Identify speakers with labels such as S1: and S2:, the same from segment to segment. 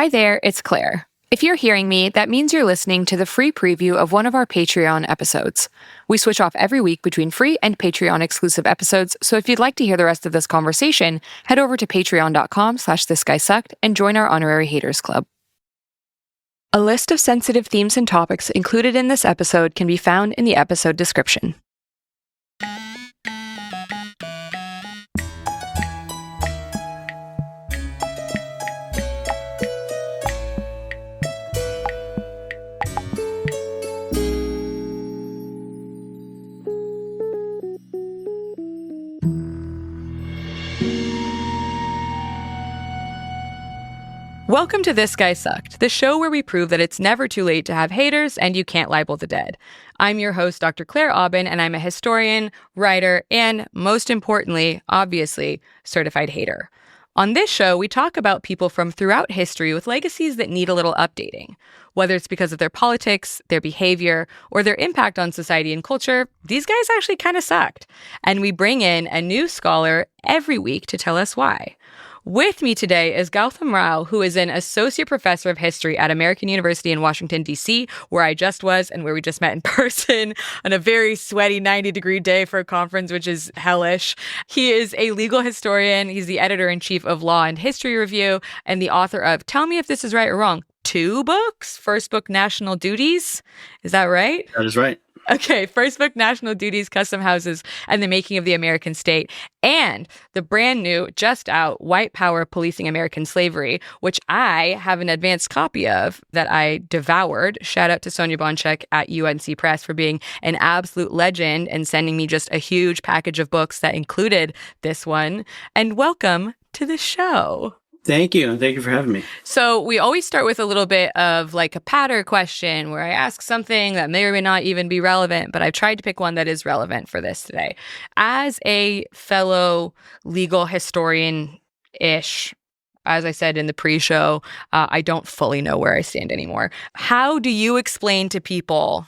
S1: Hi there, it's Claire. If you're hearing me, that means you're listening to the free preview of one of our Patreon episodes. We switch off every week between free and Patreon-exclusive episodes, so if you'd like to hear the rest of this conversation, head over to patreon.com/thisguysucked and join our honorary haters club. A list of sensitive themes and topics included in this episode can be found in the episode description. Welcome to This Guy Sucked, the show where we prove that it's never too late to have haters and you can't libel the dead. I'm your host, Dr. Claire Aubin, and I'm a historian, writer, and most importantly, obviously, certified hater. On this show, we talk about people from throughout history with legacies that need a little updating. Whether it's because of their politics, their behavior, or their impact on society and culture, these guys actually kind of sucked. And we bring in a new scholar every week to tell us why. With me today is Gautham Rao, who is an associate professor of history at American University in Washington, D.C., where I just was and where we just met in person on a very sweaty 90-degree day for a conference, which is hellish. He is a legal historian. He's the editor-in-chief of Law and History Review and the author of, tell me if this is right or wrong, 2 books? First book, National Duties. Is that right?
S2: That is right.
S1: Okay, first book, National Duties, Custom Houses, and the Making of the American State, and the brand new, just out, White Power, Policing American Slavery, which I have an advanced copy of that I devoured. Shout out to Sonia Bonchek at UNC Press for being an absolute legend and sending me just a huge package of books that included this one. And welcome to the show.
S2: Thank you. And thank you for having me.
S1: So we always start with a little bit of like a patter question where I ask something that may or may not even be relevant, but I've tried to pick one that is relevant for this today. As a fellow legal historian-ish, as I said in the pre-show, I don't fully know where I stand anymore. How do you explain to people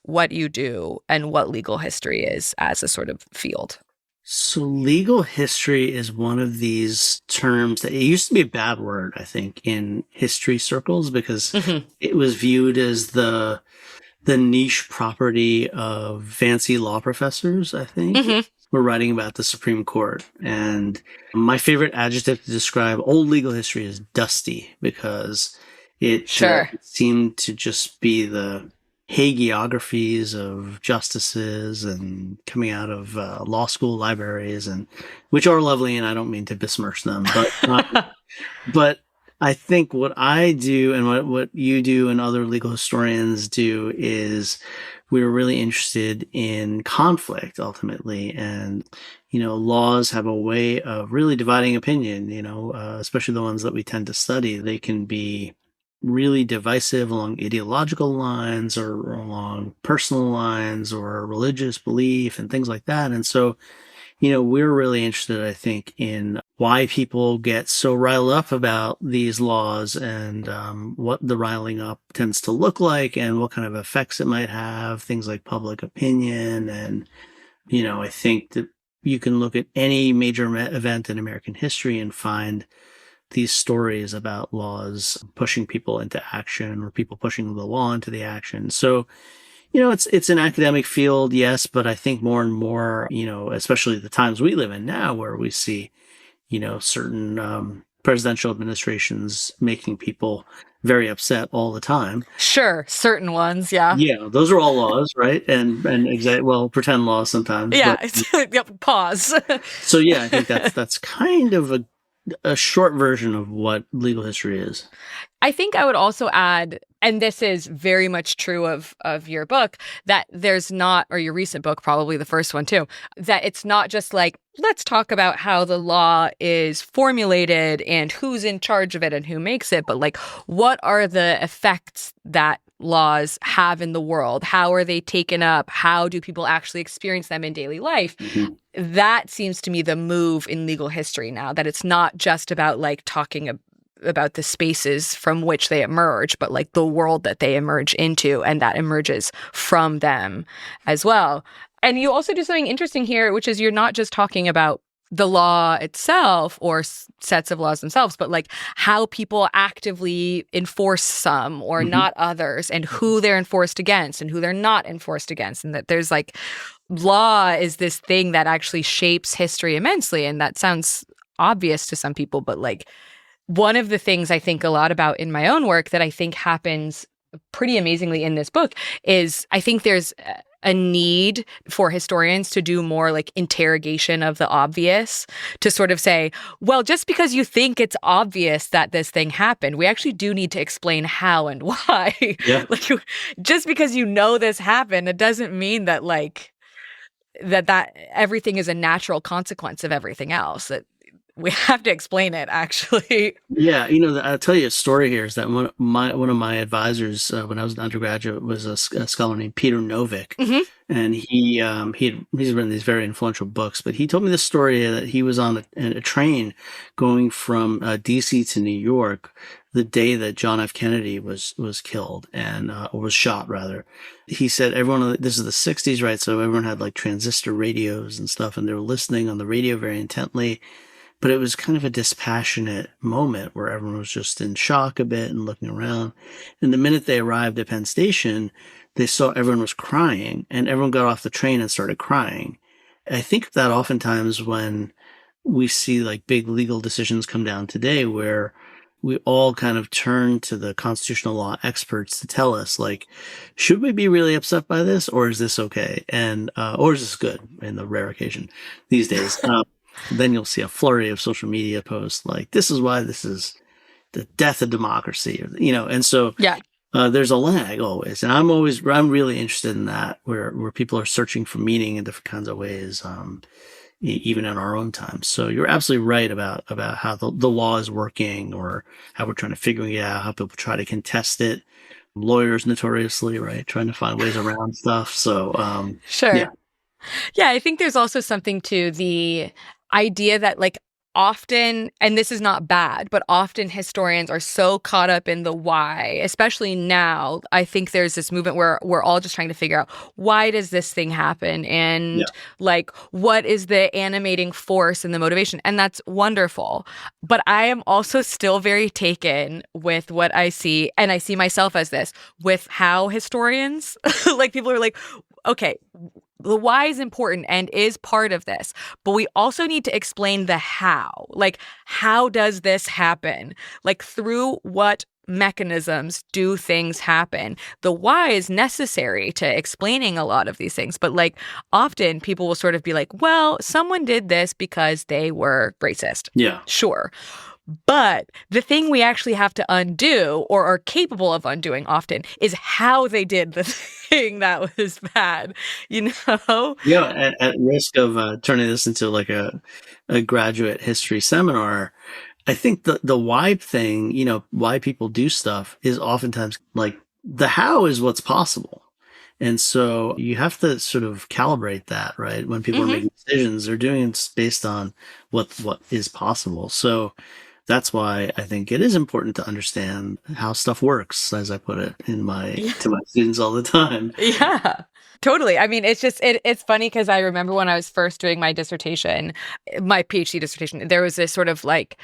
S1: what you do and what legal history is as a sort of field?
S2: So legal history is one of these terms that it used to be a bad word, I think, in history circles because it was viewed as the niche property of fancy law professors, I think. We're writing about the Supreme Court. And my favorite adjective to describe old legal history is dusty because it seemed to just be the hagiographies of justices and coming out of law school libraries, and which are lovely, and I don't mean to besmirch them, but but I think what I do and what you do and other legal historians do is we're really interested in conflict ultimately, and laws have a way of really dividing opinion. Especially the ones that we tend to study, they can be really divisive along ideological lines or along personal lines or religious belief and things like that. And so, we're really interested, I think, in why people get so riled up about these laws and what the riling up tends to look like and what kind of effects it might have, things like public opinion. And, I think that you can look at any major event in American history and find these stories about laws pushing people into action or people pushing the law into the action. So, it's an academic field, yes, but I think more and more, especially the times we live in now where we see, certain presidential administrations making people very upset all the time.
S1: Sure, certain ones, yeah.
S2: Yeah, those are all laws, right? And pretend laws sometimes.
S1: Yeah, pause.
S2: So yeah, I think that's kind of a short version of what legal history is.
S1: I think I would also add, and this is very much true of your book, that there's not, or your recent book, probably the first one too, that it's not just like, let's talk about how the law is formulated and who's in charge of it and who makes it, but like, what are the effects that laws have in the world? How are they taken up? How do people actually experience them in daily life? That seems to me the move in legal history now, that it's not just about like talking about the spaces from which they emerge, but like the world that they emerge into and that emerges from them as well. And you also do something interesting here, which is you're not just talking about the law itself or sets of laws themselves, but like how people actively enforce some or not others, and who they're enforced against and who they're not enforced against. And that there's like law is this thing that actually shapes history immensely. And that sounds obvious to some people, but like one of the things I think a lot about in my own work that I think happens pretty amazingly in this book is I think there's a need for historians to do more like interrogation of the obvious, to sort of say, well, just because you think it's obvious that this thing happened, we actually do need to explain how and why.
S2: Yeah.
S1: Like, just because you know this happened, it doesn't mean that like that everything is a natural consequence of everything else. That we have to explain it, actually.
S2: Yeah, I'll tell you a story here. Is that one of my advisors when I was an undergraduate was a scholar named Peter Novick, and he's written these very influential books. But he told me this story that he was on a train going from D.C. to New York the day that John F. Kennedy was killed and or was shot rather. He said this is the 60s, right? So everyone had like transistor radios and stuff, and they were listening on the radio very intently. But it was kind of a dispassionate moment where everyone was just in shock a bit and looking around. And the minute they arrived at Penn Station, they saw everyone was crying, and everyone got off the train and started crying. I think that oftentimes when we see like big legal decisions come down today, where we all kind of turn to the constitutional law experts to tell us, like, should we be really upset by this, or is this okay? And, or is this good in the rare occasion these days? Then you'll see a flurry of social media posts like, this is why this is the death of democracy, and so there's a lag always. And I'm really interested in that, where people are searching for meaning in different kinds of ways, even in our own time. So you're absolutely right about how the law is working, or how we're trying to figure it out, how people try to contest it. Lawyers notoriously, right, trying to find ways around stuff. So
S1: sure. Yeah, I think there's also something to the idea that like often, and this is not bad, but often historians are so caught up in the why, especially now. I think there's this movement where we're all just trying to figure out, why does this thing happen? And like, what is the animating force and the motivation? And that's wonderful. But I am also still very taken with what I see, and I see myself as this, with how historians, like people are like, okay, the why is important and is part of this, but we also need to explain the how. Like, how does this happen? Like, through what mechanisms do things happen? The why is necessary to explaining a lot of these things, but like often people will sort of be like, well, someone did this because they were racist.
S2: Yeah.
S1: Sure. But the thing we actually have to undo, or are capable of undoing often, is how they did the thing that was bad,
S2: Yeah, at risk of turning this into like a graduate history seminar, I think the why thing, why people do stuff, is oftentimes like the how is what's possible. And so you have to sort of calibrate that, right? When people are making decisions, they're doing it based on what is possible. So that's why I think it is important to understand how stuff works, as I put it to my students all the time.
S1: Yeah, totally. I mean, it's just, it's funny because I remember when I was first doing my dissertation, my PhD dissertation, there was this sort of like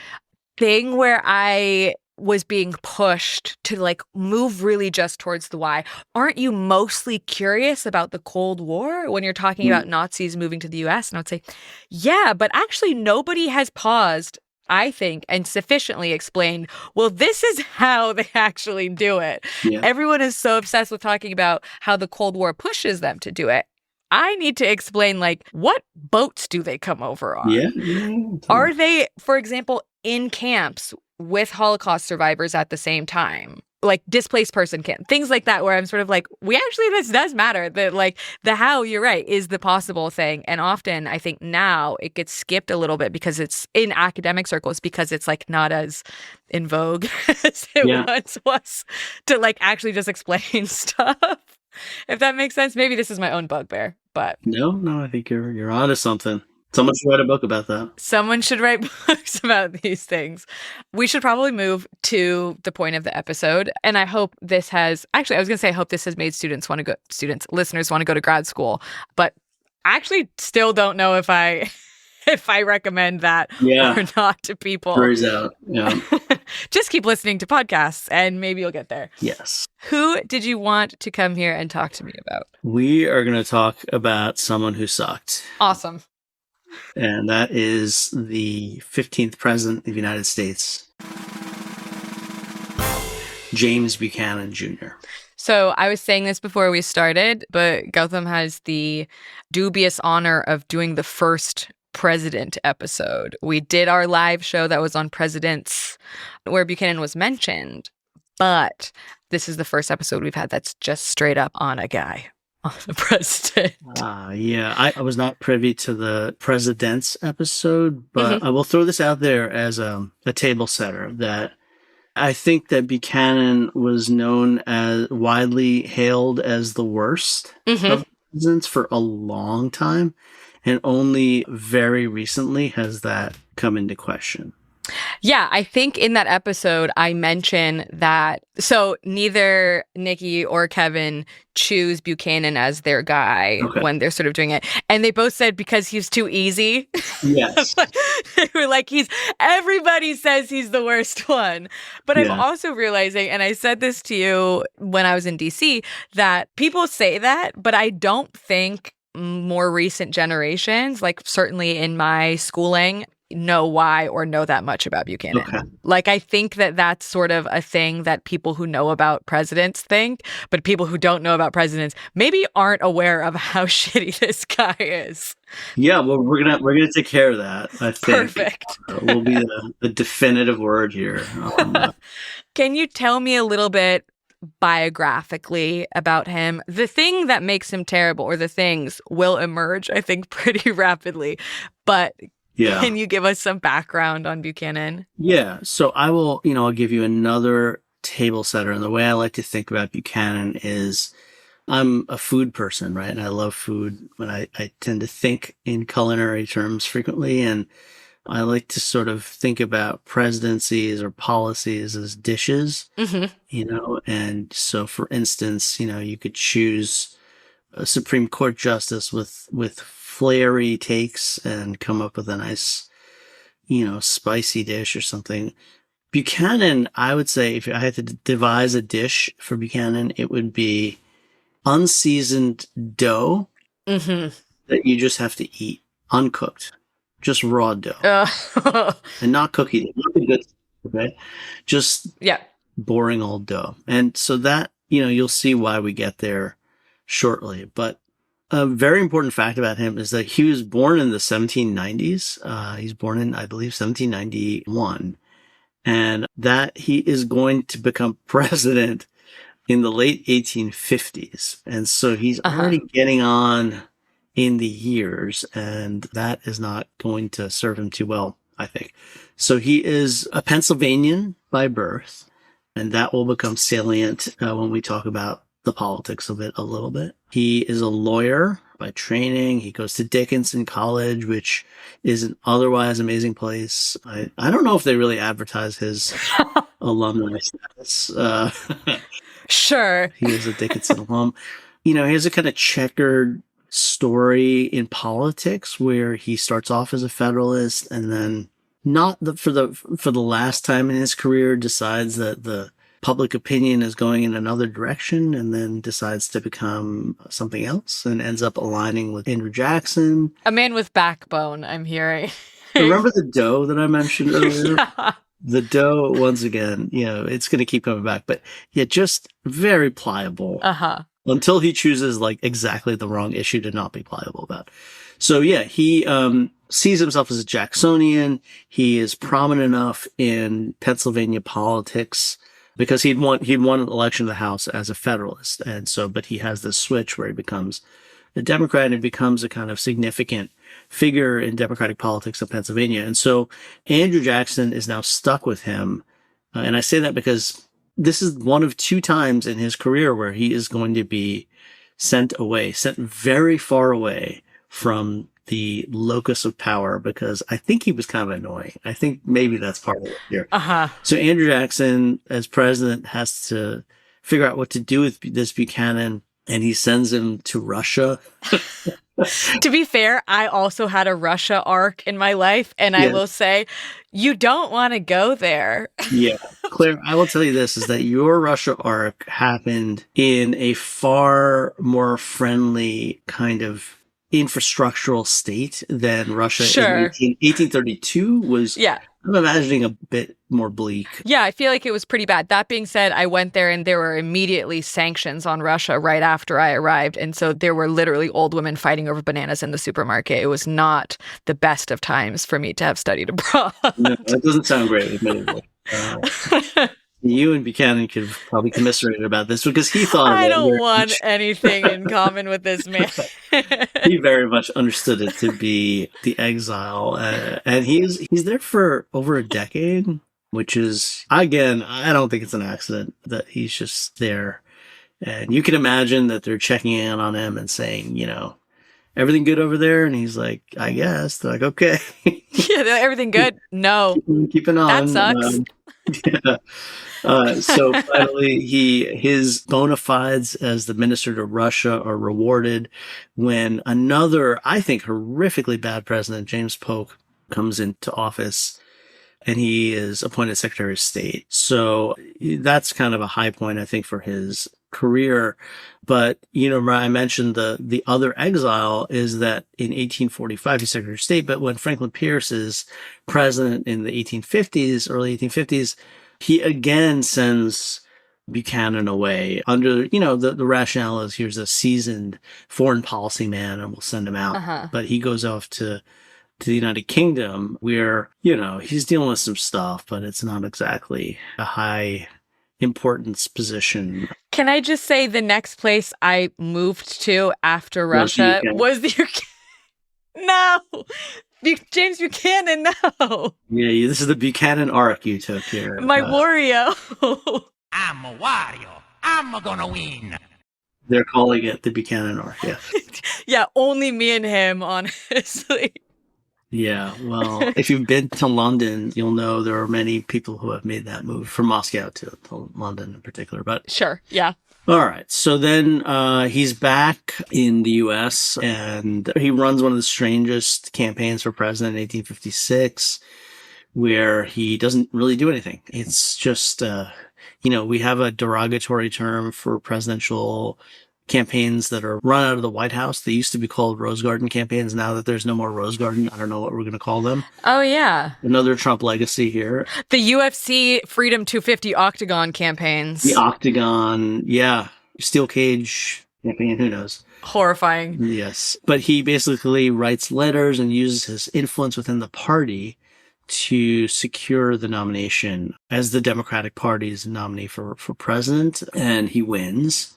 S1: thing where I was being pushed to like move really just towards the why. Aren't you mostly curious about the Cold War when you're talking about Nazis moving to the US? And I would say, yeah, but actually nobody has paused, I think, and sufficiently explained, well, this is how they actually do it. Yeah. Everyone is so obsessed with talking about how the Cold War pushes them to do it. I need to explain, like, what boats do they come over on?
S2: Yeah.
S1: Are they, for example, in camps with Holocaust survivors at the same time? Like displaced person camp, things like that, where I'm sort of like, this does matter. That like the how, you're right, is the possible thing. And often I think now it gets skipped a little bit because it's in academic circles, because it's like not as in vogue as it once was to like actually just explain stuff. If that makes sense. Maybe this is my own bugbear, but
S2: no, I think you're onto something. Someone should write a book about that.
S1: Someone should write books about these things. We should probably move to the point of the episode. And I hope this has, actually, I was going to say, I hope this has made listeners want to go to grad school. But I actually still don't know if I if I recommend that
S2: Yeah.
S1: or not to people.
S2: Jury's out. Yeah.
S1: Just keep listening to podcasts and maybe you'll get there.
S2: Yes.
S1: Who did you want to come here and talk to me about?
S2: We are going to talk about someone who sucked.
S1: Awesome.
S2: And that is the 15th president of the United States, James Buchanan Jr.
S1: So I was saying this before we started, but Gautham has the dubious honor of doing the first president episode. We did our live show that was on presidents where Buchanan was mentioned, but this is the first episode we've had that's just straight up on a guy, on the president.
S2: Yeah, I was not privy to the presidents episode, but I will throw this out there as a table setter that I think that Buchanan was known as widely hailed as the worst of presidents for a long time. And only very recently has that come into question.
S1: Yeah, I think in that episode, I mentioned that. So neither Nikki or Kevin choose Buchanan as their guy when they're sort of doing it. And they both said because he's too easy.
S2: Yes.
S1: They were like, everybody says he's the worst one. But I'm also realizing, and I said this to you when I was in DC, that people say that, but I don't think more recent generations, like certainly in my schooling, know why or know that much about Buchanan.
S2: Okay.
S1: Like, I think that that's sort of a thing that people who know about presidents think, but people who don't know about presidents maybe aren't aware of how shitty this guy is.
S2: Yeah, well, we're gonna take care of that. I think
S1: Perfect.
S2: Will be the definitive word here.
S1: Can you tell me a little bit biographically about him? The thing that makes him terrible, or the things, will emerge, I think, pretty rapidly. But can you give us some background on Buchanan?
S2: Yeah. So I will, I'll give you another table setter. And the way I like to think about Buchanan is I'm a food person, right? And I love food, but I tend to think in culinary terms frequently. And I like to sort of think about presidencies or policies as dishes, and so for instance, you could choose a Supreme Court justice with flary takes and come up with a nice, spicy dish or something. Buchanan, I would say if I had to devise a dish for Buchanan, it would be unseasoned dough that you just have to eat uncooked. Just raw dough. And not cookie dough. Not the good stuff, okay? Just boring old dough. And so that, you'll see why we get there shortly. But a very important fact about him is that he was born in the 1790s. He's born in, I believe, 1791. And that he is going to become president in the late 1850s. And so he's already getting on in the years, and that is not going to serve him too well, I think. So he is a Pennsylvanian by birth, and that will become salient when we talk about the politics of it a little bit. He is a lawyer by training. He goes to Dickinson College, which is an otherwise amazing place. I don't know if they really advertise his alumni status.
S1: Sure.
S2: He is a Dickinson alum. He has a kind of checkered story in politics where he starts off as a Federalist and then for the last time in his career decides that the public opinion is going in another direction and then decides to become something else and ends up aligning with Andrew Jackson.
S1: A man with backbone, I'm hearing.
S2: Remember the dough that I mentioned earlier? The dough, once again, it's going to keep coming back, but just very pliable. Until he chooses exactly the wrong issue to not be pliable about. So he sees himself as a Jacksonian. He is prominent enough in Pennsylvania politics because he'd won an election to the House as a Federalist. And so, but he has this switch where he becomes a Democrat and becomes a kind of significant figure in Democratic politics of Pennsylvania. And so Andrew Jackson is now stuck with him. And I say that because this is one of two times in his career where he is going to be sent very far away from the locus of power, because I think he was kind of annoying. I think maybe that's part of it here. So Andrew Jackson, as president, has to figure out what to do with this Buchanan, and he sends him to Russia
S1: To be fair, I also had a Russia arc in my life, and I
S2: Yeah.
S1: will say, you don't want to go there.
S2: Yeah. Claire, I will tell you this is that your Russia arc happened in a far more friendly kind of infrastructural state than Russia in
S1: Sure.
S2: 1832 was.
S1: Yeah.
S2: I'm imagining a bit more bleak.
S1: Yeah, I feel like it was pretty bad. That being said, I went there and there were immediately sanctions on Russia right after I arrived. And so there were literally old women fighting over bananas in the supermarket. It was not the best of times for me to have studied abroad.
S2: No, that doesn't sound great, admittedly. You and Buchanan could have probably commiserated about this because he thought of
S1: I
S2: it
S1: don't
S2: very
S1: want
S2: much.
S1: anything in common with this man.
S2: He very much understood it to be the exile, and he's there for over a decade, which is, again, I don't think it's an accident that he's just there. And you can imagine that they're checking in on him and saying, everything good over there? And he's like, I guess. They're like, okay.
S1: Yeah, everything good? No.
S2: Keeping on.
S1: That sucks.
S2: Yeah. So finally, his bona fides as the minister to Russia are rewarded when another, I think, horrifically bad president, James Polk, comes into office, and he is appointed Secretary of State. So that's kind of a high point, I think, for his career. But, I mentioned the other exile is that in 1845, he's Secretary of State. But when Franklin Pierce is president in the 1850s, early 1850s, he again sends Buchanan away under, the rationale is here's a seasoned foreign policy man and we'll send him out.
S1: Uh-huh.
S2: But he goes off to the United Kingdom where, he's dealing with some stuff, but it's not exactly a high importance position.
S1: Can I just say the next place I moved to after Russia was the UK? No! James Buchanan, no!
S2: Yeah, this is the Buchanan arc you took here.
S1: My Wario.
S3: I'm a Wario. I'm gonna win.
S2: They're calling it the Buchanan arc, yeah.
S1: Yeah, only me and him, honestly.
S2: Yeah, well, if you've been to London, you'll know there are many people who have made that move from Moscow to London in particular. But
S1: sure, yeah.
S2: All right. So then he's back in the U.S. and he runs one of the strangest campaigns for president in 1856, where he doesn't really do anything. It's just, we have a derogatory term for presidential campaigns that are run out of the White House. They used to be called Rose Garden campaigns. Now that there's no more Rose Garden, I don't know what we're going to call them.
S1: Oh, yeah.
S2: Another Trump legacy here.
S1: The UFC Freedom 250 Octagon campaigns.
S2: The Octagon, yeah. Steel Cage campaign, who knows?
S1: Horrifying.
S2: Yes. But he basically writes letters and uses his influence within the party to secure the nomination as the Democratic Party's nominee for president. And he wins,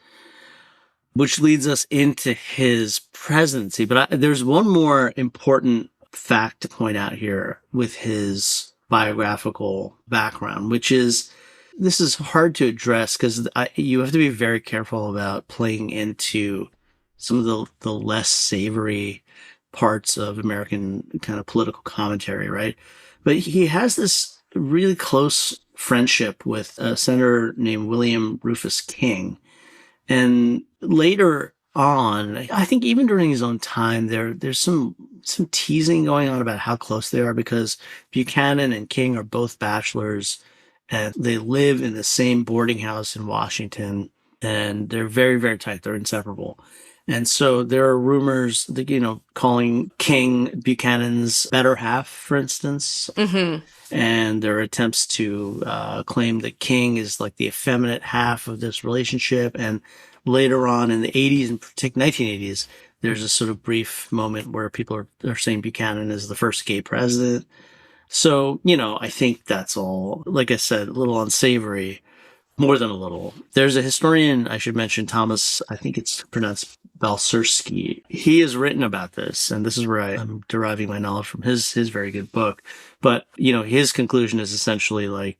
S2: which leads us into his presidency. But there's one more important fact to point out here with his biographical background, which is, this is hard to address because you have to be very careful about playing into some of the less savory parts of American kind of political commentary, right? But he has this really close friendship with a senator named William Rufus King. And later on, I think even during his own time, there's some teasing going on about how close they are because Buchanan and King are both bachelors and they live in the same boarding house in Washington, and they're very, very tight. They're inseparable. And so there are rumors that, calling King Buchanan's better half, for instance. Mm-hmm. And there are attempts to claim that King is like the effeminate half of this relationship. And later on in the 80s, in particular 1980s, there's a sort of brief moment where people are saying Buchanan is the first gay president. So, I think that's all, like I said, a little unsavory, more than a little. There's a historian, I should mention, Thomas, I think it's pronounced Balcerski. He has written about this, and this is where I'm deriving my knowledge from his very good book. But, his conclusion is essentially like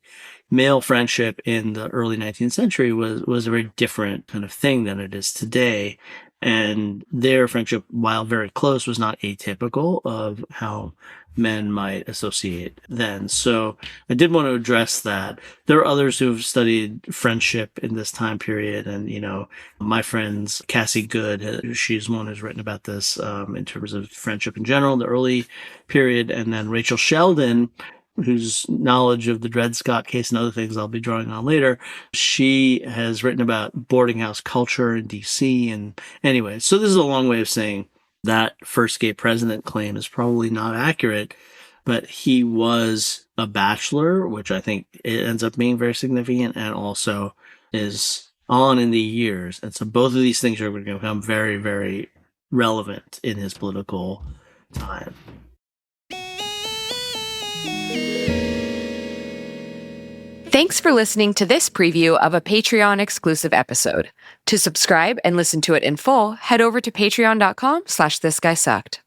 S2: male friendship in the early 19th century was a very different kind of thing than it is today. And their friendship, while very close, was not atypical of how men might associate then. So I did want to address that. There are others who have studied friendship in this time period. And, my friends, Cassie Good, she's one who's written about this in terms of friendship in general, the early period. And then Rachel Sheldon, whose knowledge of the Dred Scott case and other things I'll be drawing on later, she has written about boarding house culture in DC. And anyway, so this is a long way of saying that first gay president claim is probably not accurate, but he was a bachelor, which I think it ends up being very significant, and also is on in the years. And so both of these things are going to become very, very relevant in his political time.
S1: Thanks for listening to this preview of a Patreon exclusive episode. To subscribe and listen to it in full, head over to patreon.com/thisguysucked.